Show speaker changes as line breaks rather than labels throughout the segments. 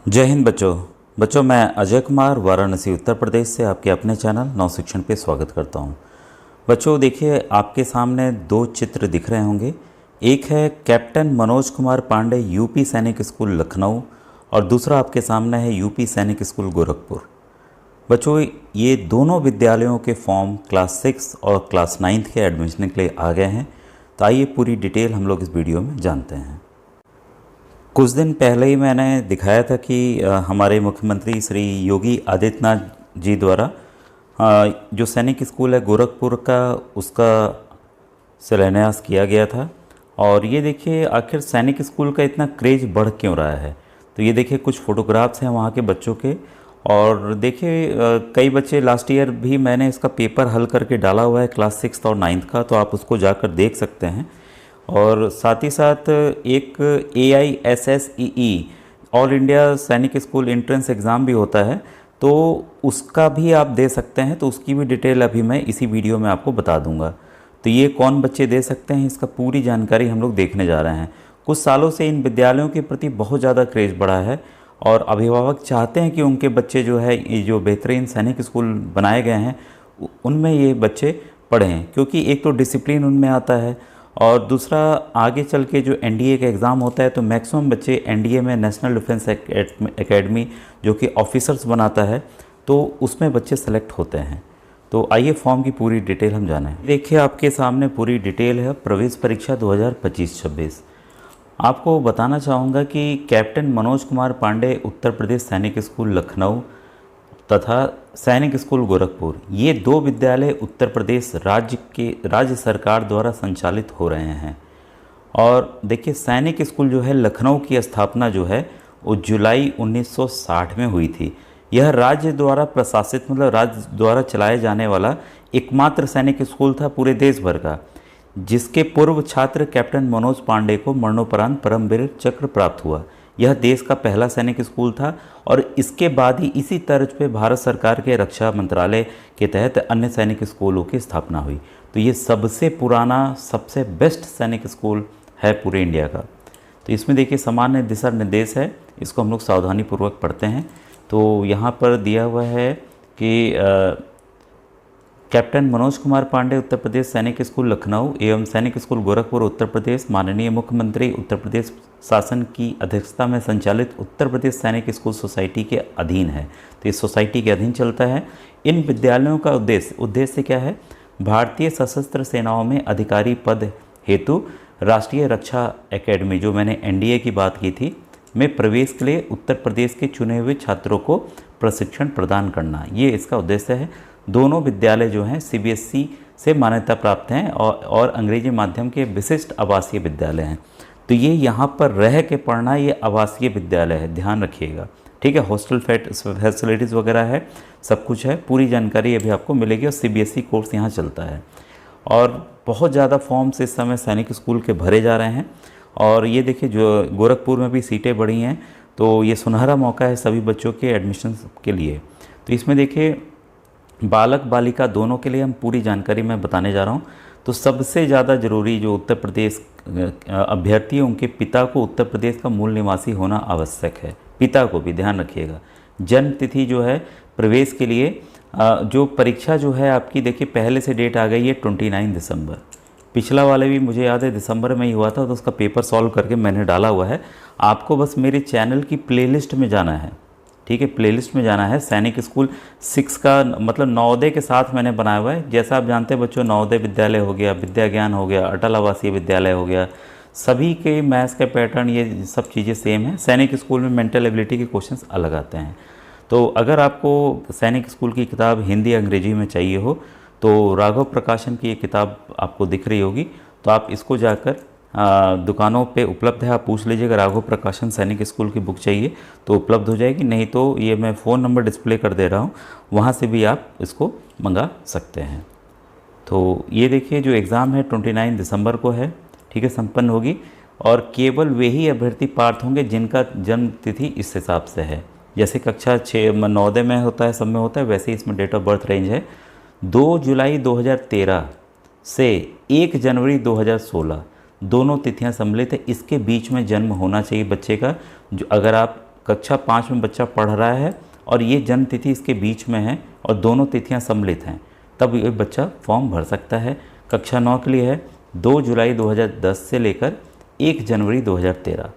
जय हिंद बच्चों। मैं अजय कुमार वाराणसी उत्तर प्रदेश से आपके अपने चैनल नव शिक्षण पे स्वागत करता हूं। बच्चों देखिए, आपके सामने दो चित्र दिख रहे होंगे। एक है कैप्टन मनोज कुमार पांडे यूपी सैनिक स्कूल लखनऊ और दूसरा आपके सामने है यूपी सैनिक स्कूल गोरखपुर। बच्चों ये दोनों विद्यालयों के फॉर्म क्लास 6 और क्लास 9 के एडमिशन के लिए आ गए हैं। तो आइए पूरी डिटेल हम लोग इस वीडियो में जानते हैं। कुछ दिन पहले ही मैंने दिखाया था कि हमारे मुख्यमंत्री श्री योगी आदित्यनाथ जी द्वारा जो सैनिक स्कूल है गोरखपुर का उसका शिलान्यास किया गया था। और ये देखिए आखिर सैनिक स्कूल का इतना क्रेज बढ़ क्यों रहा है। तो ये देखिए कुछ फ़ोटोग्राफ्स हैं वहाँ के बच्चों के। और देखिए कई बच्चे लास्ट ईयर भी मैंने इसका पेपर हल करके डाला हुआ है क्लास 6 और 9 का, तो आप उसको जाकर देख सकते हैं। और साथ ही साथ एक AISSEE ऑल इंडिया सैनिक स्कूल एंट्रेंस एग्ज़ाम भी होता है, तो उसका भी आप दे सकते हैं। तो उसकी भी डिटेल अभी मैं इसी वीडियो में आपको बता दूंगा। तो ये कौन बच्चे दे सकते हैं, इसका पूरी जानकारी हम लोग देखने जा रहे हैं। कुछ सालों से इन विद्यालयों के प्रति बहुत ज़्यादा क्रेज़ बढ़ा है और अभिभावक चाहते हैं कि उनके बच्चे जो है ये जो बेहतरीन सैनिक स्कूल बनाए गए हैं उनमें ये बच्चे पढ़ें, क्योंकि एक तो डिसिप्लिन उनमें आता है और दूसरा आगे चल के जो NDA का एग्ज़ाम होता है तो मैक्सिमम बच्चे NDA में नेशनल डिफेंस एकेडमी जो कि ऑफिसर्स बनाता है तो उसमें बच्चे सेलेक्ट होते हैं। तो आइए फॉर्म की पूरी डिटेल हम जानें। देखिए आपके सामने पूरी डिटेल है प्रवेश परीक्षा 2025-26। आपको बताना चाहूँगा कि कैप्टन मनोज कुमार पांडे उत्तर प्रदेश सैनिक स्कूल लखनऊ तथा सैनिक स्कूल गोरखपुर, ये दो विद्यालय उत्तर प्रदेश राज्य सरकार द्वारा संचालित हो रहे हैं। और देखिए सैनिक स्कूल जो है लखनऊ की स्थापना जो है वो जुलाई 1960 में हुई थी। यह राज्य द्वारा प्रशासित मतलब राज्य द्वारा चलाए जाने वाला एकमात्र सैनिक स्कूल था पूरे देश भर का, जिसके पूर्व छात्र कैप्टन मनोज पांडे को मरणोपरांत परमवीर चक्र प्राप्त हुआ। यह देश का पहला सैनिक स्कूल था और इसके बाद ही इसी तर्ज पे भारत सरकार के रक्षा मंत्रालय के तहत अन्य सैनिक स्कूलों की स्थापना हुई। तो ये सबसे पुराना सबसे बेस्ट सैनिक स्कूल है पूरे इंडिया का। तो इसमें देखिए सामान्य दिशा निर्देश है, इसको हम लोग सावधानीपूर्वक पढ़ते हैं। तो यहाँ पर दिया हुआ है कि कैप्टन मनोज कुमार पांडे उत्तर प्रदेश सैनिक स्कूल लखनऊ एवं सैनिक स्कूल गोरखपुर उत्तर प्रदेश माननीय मुख्यमंत्री उत्तर प्रदेश शासन की अध्यक्षता में संचालित उत्तर प्रदेश सैनिक स्कूल सोसाइटी के अधीन है। तो इस सोसाइटी के अधीन चलता है। इन विद्यालयों का उद्देश्य क्या है? भारतीय सशस्त्र सेनाओं में अधिकारी पद हेतु राष्ट्रीय रक्षा एकेडमी, जो मैंने NDA की बात की थी, में प्रवेश के लिए उत्तर प्रदेश के चुने हुए छात्रों को प्रशिक्षण प्रदान करना, ये इसका उद्देश्य है। दोनों विद्यालय जो हैं CBSE से मान्यता प्राप्त हैं और अंग्रेजी माध्यम के विशिष्ट आवासीय विद्यालय हैं। तो ये यहाँ पर रह के पढ़ना, ये आवासीय विद्यालय है, ध्यान रखिएगा, ठीक है। हॉस्टल फैसिलिटीज़ वगैरह है, सब कुछ है, पूरी जानकारी अभी आपको मिलेगी। और CBSE कोर्स यहाँ चलता है और बहुत ज़्यादा फॉर्म्स इस समय सैनिक स्कूल के भरे जा रहे हैं। और ये देखिए जो गोरखपुर में भी सीटें बढ़ी हैं, तो ये सुनहरा मौका है सभी बच्चों के एडमिशन के लिए। तो इसमें देखिए बालक बालिका दोनों के लिए हम पूरी जानकारी मैं बताने जा रहा हूँ। तो सबसे ज़्यादा ज़रूरी जो उत्तर प्रदेश अभ्यर्थी हैं उनके पिता को उत्तर प्रदेश का मूल निवासी होना आवश्यक है। पिता को भी ध्यान रखिएगा। जन्म तिथि जो है प्रवेश के लिए जो परीक्षा जो है आपकी, देखिए पहले से डेट आ गई है 29 दिसंबर। पिछला वाले भी मुझे याद है दिसंबर में ही हुआ था, तो उसका पेपर सॉल्व करके मैंने डाला हुआ है। आपको बस मेरे चैनल की प्लेलिस्ट में जाना है, ठीक है, प्लेलिस्ट में जाना है। सैनिक स्कूल 6 का मतलब नवोदय के साथ मैंने बनाया हुआ है। जैसा आप जानते हैं बच्चों, नवोदय विद्यालय हो गया, विद्या ज्ञान हो गया, अटल आवासीय विद्यालय हो गया, सभी के मैथ्स का पैटर्न ये सब चीज़ें सेम है। सैनिक स्कूल में मेंटल एबिलिटी के क्वेश्चंस अलग आते हैं। तो अगर आपको सैनिक स्कूल की किताब हिंदी अंग्रेजी में चाहिए हो तो राघव प्रकाशन की ये किताब आपको दिख रही होगी, तो आप इसको जाकर दुकानों पे उपलब्ध है, आप पूछ लीजिएगा राघव प्रकाशन सैनिक स्कूल की बुक चाहिए तो उपलब्ध हो जाएगी। नहीं तो ये मैं फ़ोन नंबर डिस्प्ले कर दे रहा हूँ, वहाँ से भी आप इसको मंगा सकते हैं। तो ये देखिए जो एग्ज़ाम है 29 दिसंबर को है, ठीक है, संपन्न होगी। और केवल वे ही अभ्यर्थी पात्र होंगे जिनका जन्म तिथि इस हिसाब से है। जैसे कक्षा 6 नवोदय में होता है, सब में होता है, वैसे ही इसमें डेट ऑफ बर्थ रेंज है 2 जुलाई 2013 से 1 जनवरी 2016, दोनों तिथियां सम्मिलित है। इसके बीच में जन्म होना चाहिए बच्चे का। जो अगर आप कक्षा 5 में बच्चा पढ़ रहा है और ये जन्म तिथि इसके बीच में है और दोनों तिथियां सम्मिलित हैं, तब ये बच्चा फॉर्म भर सकता है। कक्षा 9 के लिए है 2 जुलाई 2010 से लेकर 1 जनवरी 2013।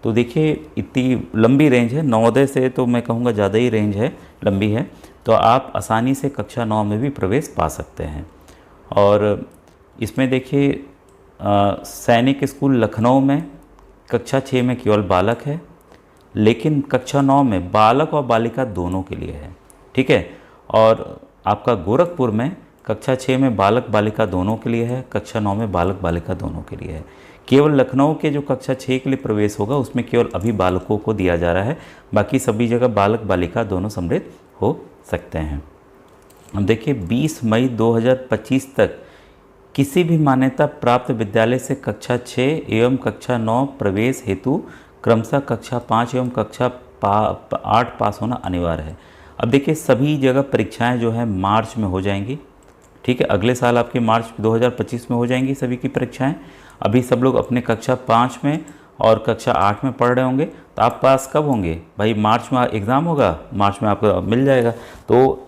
तो देखिए इतनी लंबी रेंज है, नवोदय से तो मैं कहूँगा ज़्यादा ही रेंज है, लंबी है। तो आप आसानी से कक्षा 9 में भी प्रवेश पा सकते हैं। और इसमें देखिए सैनिक स्कूल लखनऊ में कक्षा 6 में केवल बालक है, लेकिन कक्षा 9 में बालक और बालिका दोनों के लिए है, ठीक है। और आपका गोरखपुर में कक्षा 6 में बालक बालिका दोनों के लिए है, कक्षा 9 में बालक बालिका दोनों के लिए है। केवल लखनऊ के जो कक्षा 6 के लिए प्रवेश होगा उसमें केवल अभी बालकों को दिया जा रहा है, बाकी सभी जगह बालक बालिका दोनों सम्मिलित हो सकते हैं। अब देखिए 20 मई 2025 तक किसी भी मान्यता प्राप्त विद्यालय से कक्षा 6 एवं कक्षा 9 प्रवेश हेतु क्रमशः कक्षा 5 एवं कक्षा 8 पास होना अनिवार्य है। अब देखिए सभी जगह परीक्षाएं जो है मार्च में हो जाएंगी, ठीक है। अगले साल आपके मार्च 2025 में हो जाएंगी सभी की परीक्षाएं। अभी सब लोग अपने कक्षा 5 में और कक्षा 8 में पढ़ रहे होंगे, तो आप पास कब होंगे भाई? मार्च में एग्ज़ाम होगा, मार्च में आपको मिल जाएगा। तो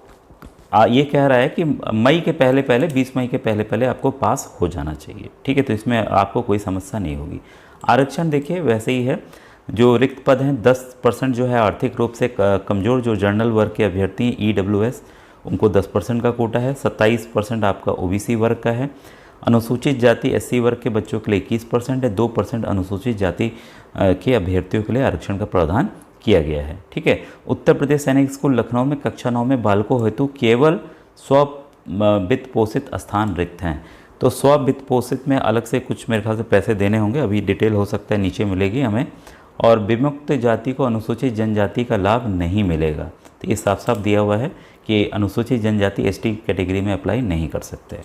ये कह रहा है कि मई के पहले पहले 20 मई के पहले पहले आपको पास हो जाना चाहिए, ठीक है। तो इसमें आपको कोई समस्या नहीं होगी। आरक्षण देखिए वैसे ही है, जो रिक्त पद हैं 10% जो है आर्थिक रूप से कमज़ोर जो जनरल वर्ग के अभ्यर्थी EWS उनको 10% का कोटा है, 27% आपका OBC वर्ग का है। अनुसूचित जाति SC वर्ग के बच्चों के लिए 21% है, 2% अनुसूचित जाति के अभ्यर्थियों के लिए आरक्षण का प्रावधान किया गया है, ठीक है। उत्तर प्रदेश सैनिक स्कूल लखनऊ में कक्षा 9 में बालकों हेतु केवल स्व वित्त पोषित स्थान रिक्त हैं। तो स्व वित्त पोषित में अलग से कुछ मेरे ख्याल से पैसे देने होंगे, अभी डिटेल हो सकता है नीचे मिलेगी हमें। और विमुक्त जाति को अनुसूचित जनजाति का लाभ नहीं मिलेगा, तो ये साफ साफ दिया हुआ है कि अनुसूचित जनजाति ST कैटेगरी में अप्लाई नहीं कर सकते।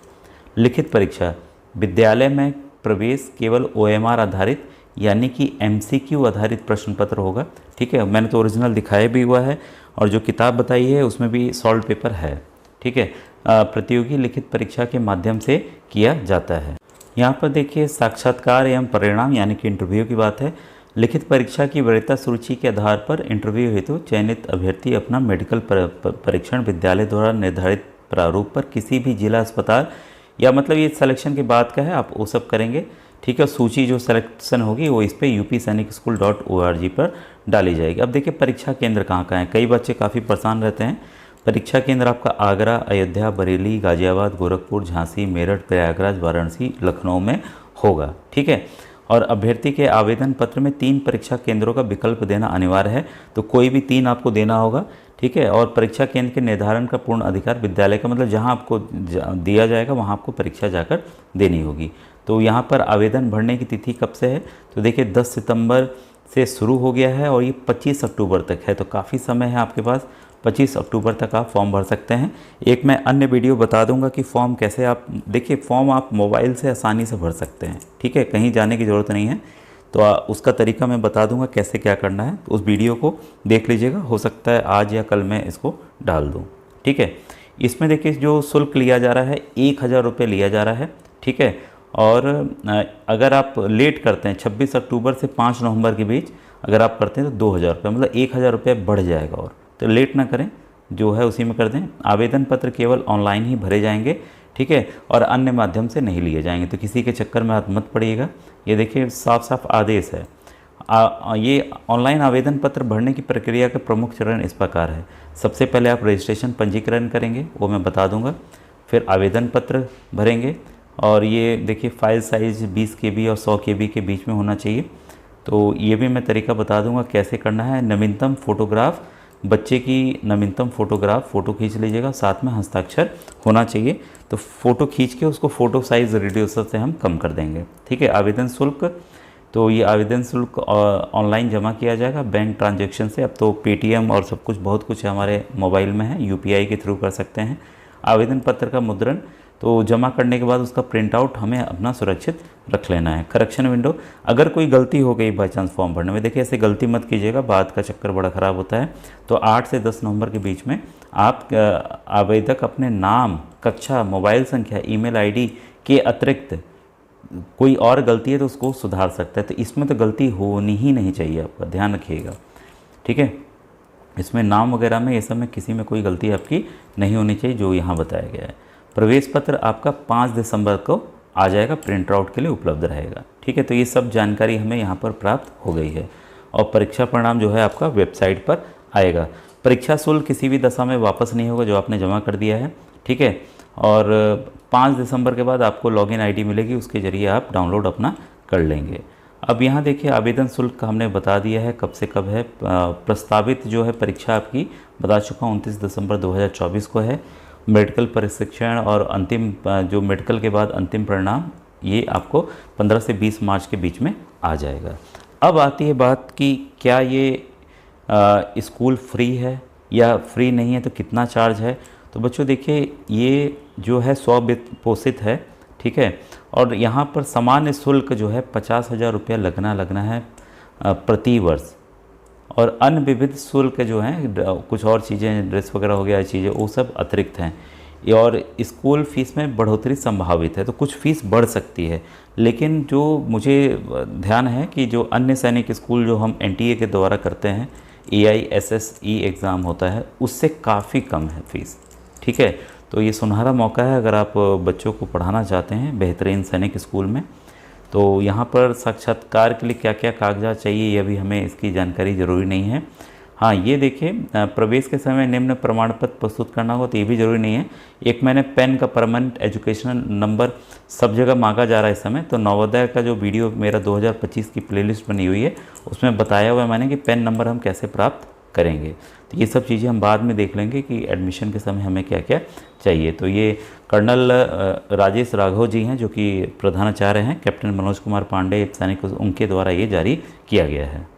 लिखित परीक्षा विद्यालय में प्रवेश केवल OMR आधारित यानी कि MCQ आधारित प्रश्न पत्र होगा, ठीक है। मैंने तो ओरिजिनल दिखाया भी हुआ है और जो किताब बताई है उसमें भी सॉल्व पेपर है, ठीक है। प्रतियोगी लिखित परीक्षा के माध्यम से किया जाता है। यहाँ पर देखिए साक्षात्कार एवं परिणाम यानी कि इंटरव्यू की बात है। लिखित परीक्षा की वरीयता सूची के आधार पर इंटरव्यू हेतु चयनित अभ्यर्थी अपना मेडिकल परीक्षण विद्यालय द्वारा निर्धारित प्रारूप पर किसी भी जिला अस्पताल या मतलब ये सिलेक्शन के बाद का है, आप वो सब करेंगे, ठीक है। सूची जो सिलेक्शन होगी वो इस पर upsainikSchool.org पर डाली जाएगी। अब देखिए परीक्षा केंद्र कहाँ कहाँ हैं, कई बच्चे काफ़ी परेशान रहते हैं। परीक्षा केंद्र आपका आगरा, अयोध्या, बरेली, गाजियाबाद, गोरखपुर, झांसी, मेरठ, प्रयागराज, वाराणसी, लखनऊ में होगा, ठीक है। और अभ्यर्थी के आवेदन पत्र में 3 परीक्षा केंद्रों का विकल्प देना अनिवार्य है, तो कोई भी 3 आपको देना होगा, ठीक है। और परीक्षा केंद्र के निर्धारण का पूर्ण अधिकार विद्यालय का, मतलब जहां आपको दिया जाएगा वहां आपको परीक्षा जाकर देनी होगी। तो यहाँ पर आवेदन भरने की तिथि कब से है, तो देखिए 10 सितंबर से शुरू हो गया है और ये 25 अक्टूबर तक है, तो काफ़ी समय है आपके पास। 25 अक्टूबर तक आप फॉर्म भर सकते हैं। एक मैं अन्य वीडियो बता दूंगा कि फॉर्म कैसे आप देखिए, फॉर्म आप मोबाइल से आसानी से भर सकते हैं, ठीक है, कहीं जाने की ज़रूरत नहीं है। तो उसका तरीका मैं बता दूंगा कैसे क्या करना है, तो उस वीडियो को देख लीजिएगा, हो सकता है आज या कल मैं इसको डाल दूँ, ठीक है। इसमें देखिए जो शुल्क लिया जा रहा है 1000 रुपये लिया जा रहा है, ठीक है। और अगर आप लेट करते हैं 26 अक्टूबर से 5 नवंबर के बीच अगर आप करते हैं तो 2000 रुपये, मतलब 1000 रुपये बढ़ जाएगा। और तो लेट ना करें, जो है उसी में कर दें। आवेदन पत्र केवल ऑनलाइन ही भरे जाएंगे, ठीक है, और अन्य माध्यम से नहीं लिए जाएंगे, तो किसी के चक्कर में मत पड़िएगा। ये देखिए साफ साफ आदेश है। ये ऑनलाइन आवेदन पत्र भरने की प्रक्रिया का प्रमुख चरण इस प्रकार है। सबसे पहले आप रजिस्ट्रेशन पंजीकरण करेंगे, वो मैं बता दूंगा, फिर आवेदन पत्र भरेंगे और ये देखिए फाइल साइज़ 20 KB और 100 KB के बीच में होना चाहिए। तो ये भी मैं तरीका बता दूंगा कैसे करना है। नवीनतम फ़ोटोग्राफ, बच्चे की नवीनतम फ़ोटोग्राफ फ़ोटो खींच लीजिएगा, साथ में हस्ताक्षर होना चाहिए। तो फ़ोटो खींच के उसको फ़ोटो साइज़ रिड्यूसर से हम कम कर देंगे, ठीक है। आवेदन शुल्क, तो ये आवेदन शुल्क ऑनलाइन जमा किया जाएगा बैंक ट्रांजैक्शन से। अब तो पेटीएम और सब कुछ बहुत कुछ हमारे मोबाइल में है, UPI के थ्रू कर सकते हैं। आवेदन पत्र का मुद्रण, तो जमा करने के बाद उसका प्रिंट आउट हमें अपना सुरक्षित रख लेना है। करेक्शन विंडो, अगर कोई गलती हो गई बाई चांस फॉर्म भरने में, देखिए ऐसे गलती मत कीजिएगा, बाद का चक्कर बड़ा ख़राब होता है। तो 8 से 10 नवंबर के बीच में आप आवेदक अपने नाम, कक्षा, मोबाइल संख्या, ईमेल ID के अतिरिक्त कोई और गलती है तो उसको सुधार सकता है। तो इसमें तो गलती होनी ही नहीं चाहिए, आपका ध्यान रखिएगा। ठीक है। इसमें नाम वगैरह में ये सब में किसी में कोई गलती आपकी नहीं होनी चाहिए जो यहाँ बताया गया है। प्रवेश पत्र आपका 5 दिसंबर को आ जाएगा, प्रिंट आउट के लिए उपलब्ध रहेगा। ठीक है, तो ये सब जानकारी हमें यहाँ पर प्राप्त हो गई है। और परीक्षा परिणाम जो है आपका वेबसाइट पर आएगा। परीक्षा शुल्क किसी भी दशा में वापस नहीं होगा जो आपने जमा कर दिया है। ठीक है, और 5 दिसंबर के बाद आपको लॉगिन आईडी मिलेगी, उसके ज़रिए आप डाउनलोड अपना कर लेंगे। अब यहाँ देखिए आवेदन शुल्क का हमने बता दिया है कब से कब है। प्रस्तावित जो है परीक्षा आपकी बता चुका हूँ 29 दिसंबर 2024 को है। मेडिकल प्रशिक्षण और अंतिम जो मेडिकल के बाद अंतिम परिणाम ये आपको 15 से 20 मार्च के बीच में आ जाएगा। अब आती है बात कि क्या ये स्कूल फ्री है या फ्री नहीं है, तो कितना चार्ज है। तो बच्चों देखिए ये जो है स्ववित्त पोषित है। ठीक है, और यहाँ पर सामान्य शुल्क जो है 50,000 रुपया लगना है प्रति वर्ष। और अन्य विविध शुल्क जो हैं कुछ और चीज़ें, ड्रेस वगैरह हो गया चीज़ें, वो सब अतिरिक्त हैं। और स्कूल फीस में बढ़ोतरी संभावित है, तो कुछ फ़ीस बढ़ सकती है। लेकिन जो मुझे ध्यान है कि जो अन्य सैनिक स्कूल जो हम NTA के द्वारा करते हैं, AISSE एग्ज़ाम होता है, उससे काफ़ी कम है फ़ीस। ठीक है, तो ये सुनहरा मौका है अगर आप बच्चों को पढ़ाना चाहते हैं बेहतरीन सैनिक स्कूल में। तो यहाँ पर साक्षात्कार के लिए क्या क्या कागजात चाहिए ये भी हमें इसकी जानकारी ज़रूरी नहीं है। हाँ, ये देखिए प्रवेश के समय निम्न प्रमाण पत्र प्रस्तुत करना हो तो ये भी ज़रूरी नहीं है। एक मैंने पेन का परमानेंट एजुकेशनल नंबर सब जगह मांगा जा रहा है इस समय, तो नवोदय का जो वीडियो मेरा 2025 की प्लेलिस्ट बनी हुई है उसमें बताया हुआ है मैंने कि पेन नंबर हम कैसे प्राप्त करेंगे। तो ये सब चीज़ें हम बाद में देख लेंगे कि एडमिशन के समय हमें क्या क्या चाहिए। तो ये कर्नल राजेश राघव जी हैं जो कि प्रधानाचार्य हैं, कैप्टन मनोज कुमार पांडे सैनिक, उनके द्वारा ये जारी किया गया है।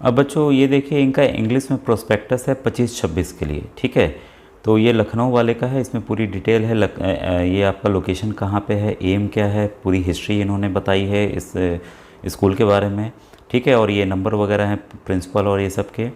अब बच्चों ये देखिए इनका इंग्लिश में प्रोस्पेक्टस है 25-26 के लिए। ठीक है, तो ये लखनऊ वाले का है, इसमें पूरी डिटेल है। ये आपका लोकेशन कहाँ पे है, एम क्या है, पूरी हिस्ट्री इन्होंने बताई है इस स्कूल के बारे में। ठीक है, और ये नंबर वगैरह हैं प्रिंसिपल और ये सब के।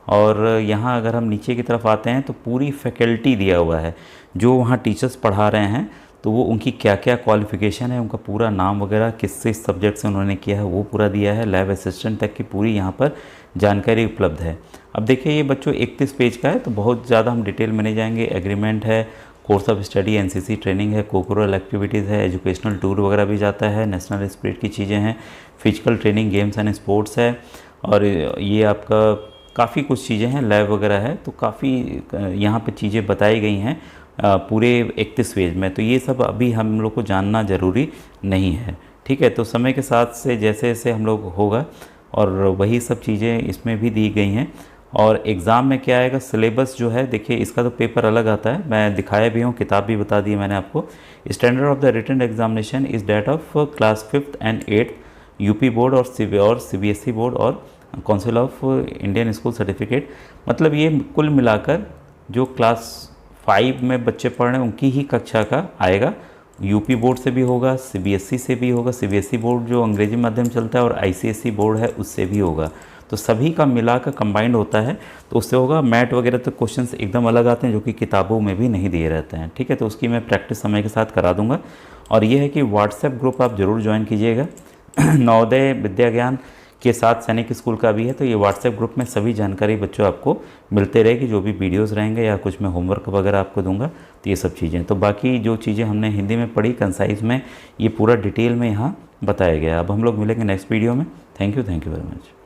और यहाँ अगर हम नीचे की तरफ आते हैं तो पूरी फैकल्टी दिया हुआ है जो वहाँ टीचर्स पढ़ा रहे हैं, तो वो उनकी क्या क्या क्वालिफ़िकेशन है, उनका पूरा नाम वगैरह किस किस सब्जेक्ट से उन्होंने किया है वो पूरा दिया है। लैब असिस्टेंट तक की पूरी यहाँ पर जानकारी उपलब्ध है। अब देखिए ये बच्चों 31 पेज का है तो बहुत ज़्यादा हम डिटेल में नहीं जाएंगे। एग्रीमेंट है, course of study NCC training है, कोकुलर एक्टिविटीज़ है, एजुकेशनल टूर वगैरह भी जाता है, नेशनल स्पिरिट की चीज़ें हैं, physical training, games and sports है, और ये आपका काफ़ी कुछ चीज़ें हैं, लैब वगैरह है। तो काफ़ी यहाँ पे चीज़ें बताई गई हैं पूरे 31 पेज में। तो ये सब अभी हम लोग को जानना ज़रूरी नहीं है। ठीक है, तो समय के साथ से जैसे जैसे हम लोग होगा और वही सब चीज़ें इसमें भी दी गई हैं। और एग्ज़ाम में क्या आएगा, सिलेबस जो है देखिए इसका तो पेपर अलग आता है, मैं दिखाया भी हूँ, किताब भी बता दी मैंने आपको। Standard of the written examination is date of class 5th and 8th UP board और CBSE बोर्ड और council of Indian school certificate. मतलब ये कुल मिलाकर जो क्लास 5 में बच्चे पढ़ रहे हैं उनकी ही कक्षा का आएगा। यूपी बोर्ड से भी होगा, CBSE से भी होगा, CBSE बोर्ड जो अंग्रेजी माध्यम चलता है, और ICSE बोर्ड है उससे भी होगा। तो सभी का मिलाकर कंबाइंड होता है, तो उससे होगा। मैट वगैरह तो क्वेश्चंस एकदम अलग आते हैं जो कि किताबों में भी नहीं दिए रहते हैं। ठीक है, तो उसकी मैं प्रैक्टिस समय के साथ करा दूंगा। और ये है कि व्हाट्सएप ग्रुप आप ज़रूर ज्वाइन कीजिएगा नवोदय विद्या ज्ञान के साथ सैनिक स्कूल का भी है। तो ये व्हाट्सएप ग्रुप में सभी जानकारी बच्चों आपको मिलते रहेगी, जो भी वीडियोस रहेंगे या कुछ मैं होमवर्क वगैरह आपको दूंगा। तो ये सब चीज़ें, तो बाकी जो चीज़ें हमने हिंदी में पढ़ी कंसाइज में, ये पूरा डिटेल में यहाँ बताया गया। अब हम लोग मिलेंगे नेक्स्ट वीडियो में। Thank you very much.